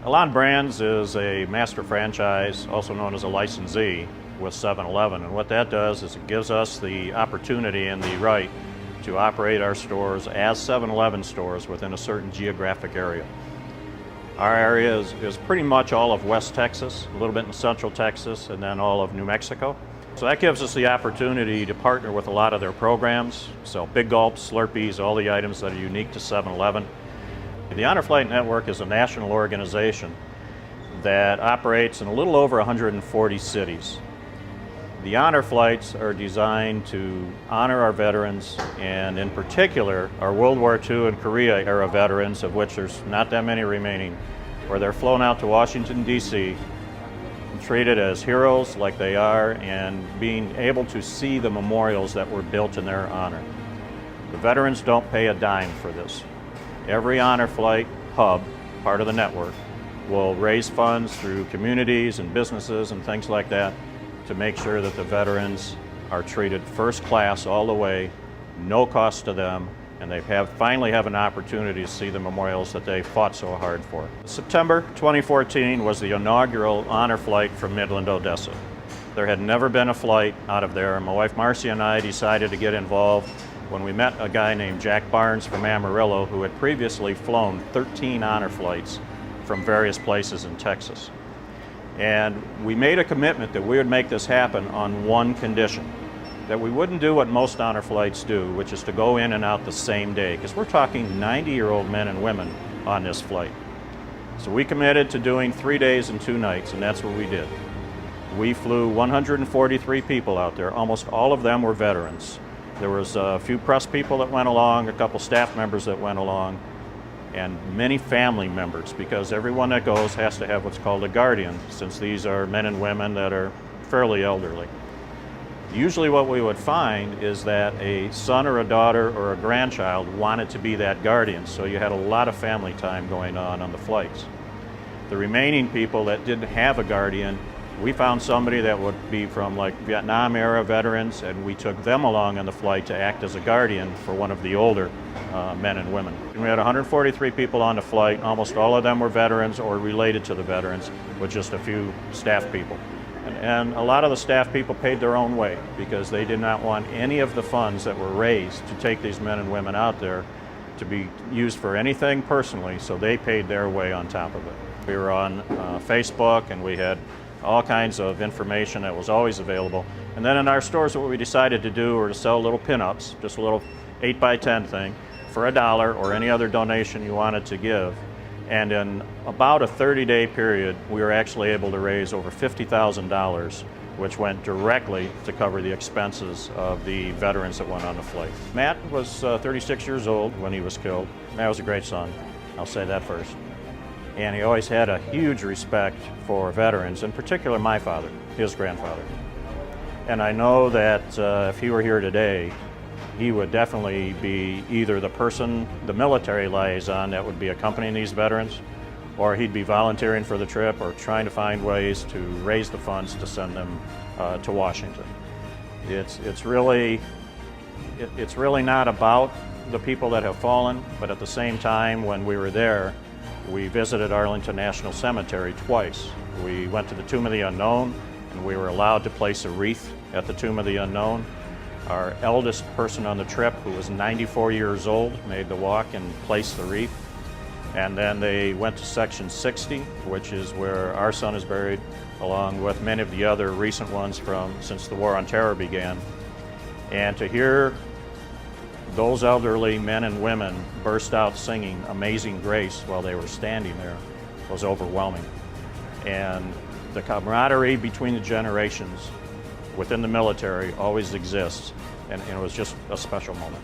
Alon Brands is a master franchise, also known as a licensee, with 7-Eleven. And what that does is it gives us the opportunity and the right to operate our stores as 7-Eleven stores within a certain geographic area. Our area is pretty much all of West Texas, a little bit in Central Texas, and then all of New Mexico. So that gives us the opportunity to partner with a lot of their programs, sell Big Gulps, Slurpees, all the items that are unique to 7-Eleven. The Honor Flight Network is a national organization that operates in a little over 140 cities. The honor flights are designed to honor our veterans, and in particular our World War II and Korea era veterans, of which there's not that many remaining, where they're flown out to Washington, D.C., treated as heroes like they are, and being able to see the memorials that were built in their honor. The veterans don't pay a dime for this. Every honor flight hub, part of the network, will raise funds through communities and businesses and things like that to make sure that the veterans are treated first class all the way, no cost to them, and they finally have an opportunity to see the memorials that they fought so hard for. September 2014 was the inaugural honor flight from Midland, Odessa. There had never been a flight out of there. My wife Marcy and I decided to get involved when we met a guy named Jack Barnes from Amarillo, who had previously flown 13 honor flights from various places in Texas. And we made a commitment that we would make this happen on one condition, that we wouldn't do what most honor flights do, which is to go in and out the same day, because we're talking 90-year-old men and women on this flight. So we committed to doing 3 days and 2 nights, and that's what we did. We flew 143 people out there. Almost all of them were veterans. There was a few press people that went along, a couple staff members that went along, and many family members, because everyone that goes has to have what's called a guardian, since these are men and women that are fairly elderly. Usually what we would find is that a son or a daughter or a grandchild wanted to be that guardian, so you had a lot of family time going on the flights. The remaining people that didn't have a guardian, we found somebody that would be from like Vietnam era veterans, and we took them along on the flight to act as a guardian for one of the older men and women. We had 143 people on the flight. Almost all of them were veterans or related to the veterans, with just a few staff people. And a lot of the staff people paid their own way, because they did not want any of the funds that were raised to take these men and women out there to be used for anything personally, so they paid their way on top of it. We were on Facebook, and we had all kinds of information that was always available. And then in our stores, what we decided to do were to sell little pin-ups, just a little 8x10 thing, for $1 or any other donation you wanted to give. And in about a 30-day period, we were actually able to raise over $50,000, which went directly to cover the expenses of the veterans that went on the flight. Matt was 36 years old when he was killed. Matt was a great son, I'll say that first. And he always had a huge respect for veterans, in particular my father, his grandfather. And I know that if he were here today, he would definitely be either the person, the military liaison that would be accompanying these veterans, or he'd be volunteering for the trip or trying to find ways to raise the funds to send them to Washington. It's really not about the people that have fallen, but at the same time, when we were there, we visited Arlington National Cemetery twice. We went to the Tomb of the Unknown, and we were allowed to place a wreath at the Tomb of the Unknown. Our eldest person on the trip, who was 94 years old, made the walk and placed the wreath. And then they went to Section 60, which is where our son is buried, along with many of the other recent ones since the War on Terror began. And to hear those elderly men and women burst out singing Amazing Grace while they were standing there was overwhelming. And the camaraderie between the generations within the military always exists, and it was just a special moment.